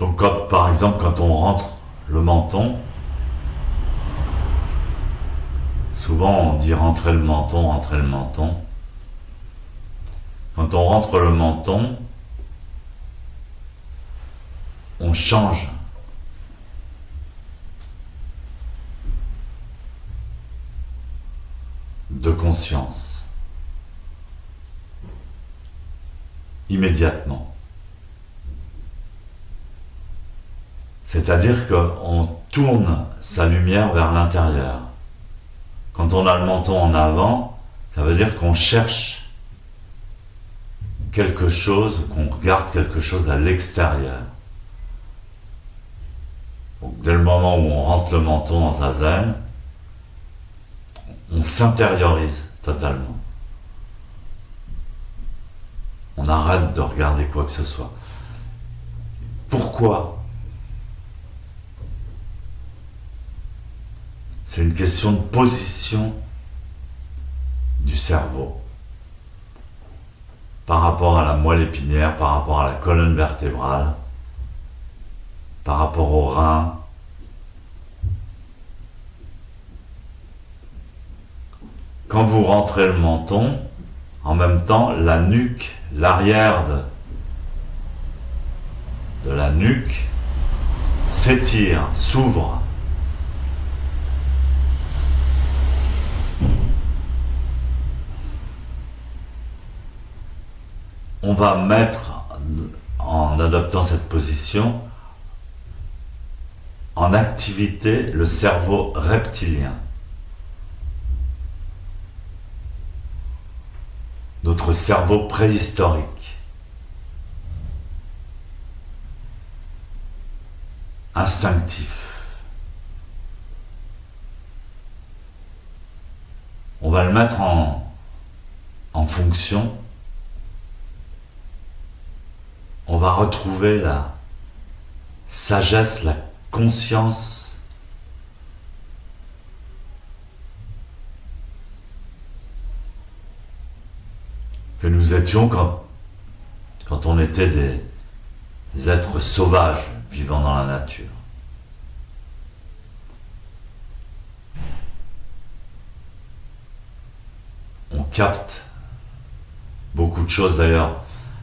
Donc par exemple, quand on rentre le menton, souvent on dit rentrer le menton, rentrer le menton. Quand on rentre le menton, on change de conscience immédiatement. C'est-à-dire qu'on tourne sa lumière vers l'intérieur. Quand on a le menton en avant, ça veut dire qu'on cherche quelque chose, qu'on regarde quelque chose à l'extérieur. Donc, dès le moment où on rentre le menton dans zazen, on s'intériorise totalement. On arrête de regarder quoi que ce soit. Pourquoi ? C'est une question de position du cerveau par rapport à la moelle épinière, par rapport à la colonne vertébrale, par rapport aux reins. Quand vous rentrez le menton, en même temps, la nuque, l'arrière de la nuque s'étire, s'ouvre. On va mettre, en adoptant cette position, en activité le cerveau reptilien. Notre cerveau préhistorique. Instinctif. On va le mettre en fonction. On va retrouver la sagesse, la conscience que nous étions quand on était des êtres sauvages vivant dans la nature. On capte beaucoup de choses d'ailleurs.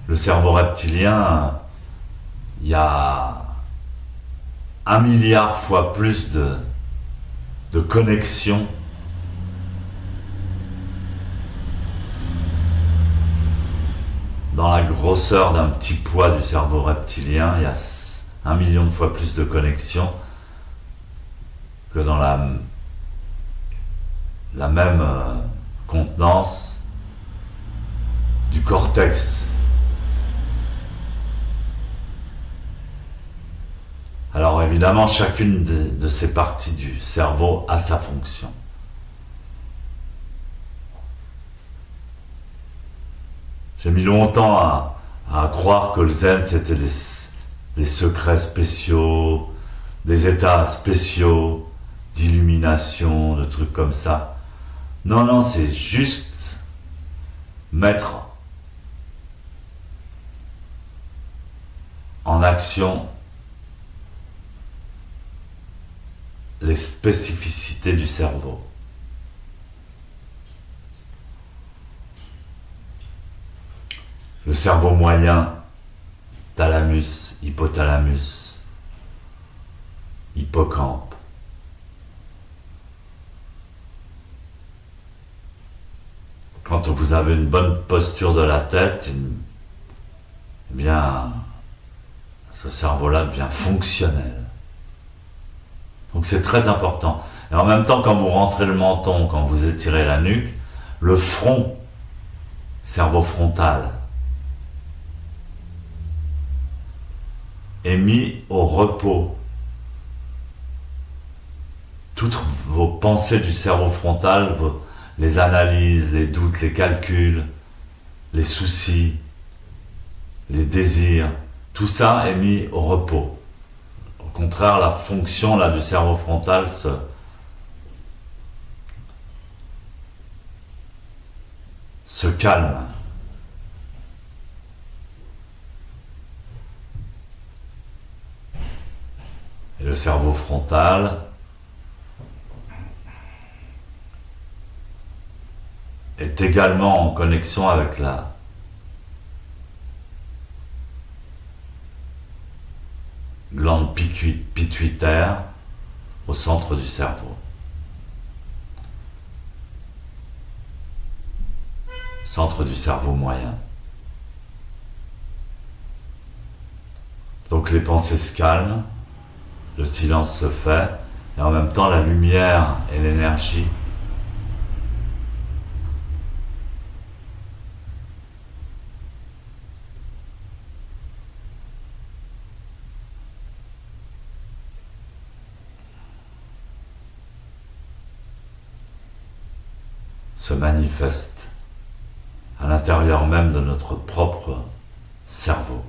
Le cerveau reptilien, il y a 1 milliard fois plus de connexions dans la grosseur d'un petit pois du cerveau reptilien. Il y a 1 million de fois plus de connexions que dans la même contenance du cortex. Alors évidemment, chacune de ces parties du cerveau a sa fonction. J'ai mis longtemps à croire que le zen c'était des secrets spéciaux, des états spéciaux d'illumination, de trucs comme ça. Non, non, c'est juste mettre en action les spécificités du cerveau. Le cerveau moyen, thalamus, hypothalamus, hippocampe. Quand vous avez une bonne posture de la tête, eh bien, ce cerveau-là devient fonctionnel. Donc c'est très important. Et en même temps, quand vous rentrez le menton, quand vous étirez la nuque, le front, cerveau frontal, est mis au repos. Toutes vos pensées du cerveau frontal, les analyses, les doutes, les calculs, les soucis, les désirs, tout ça est mis au repos. Au contraire, la fonction là, du cerveau frontal se calme. le cerveau frontal est également en connexion avec la glande pituitaire au centre du cerveau. Centre du cerveau moyen. Donc les pensées se calment, le silence se fait, et en même temps la lumière et l'énergie se manifestent à l'intérieur même de notre propre cerveau.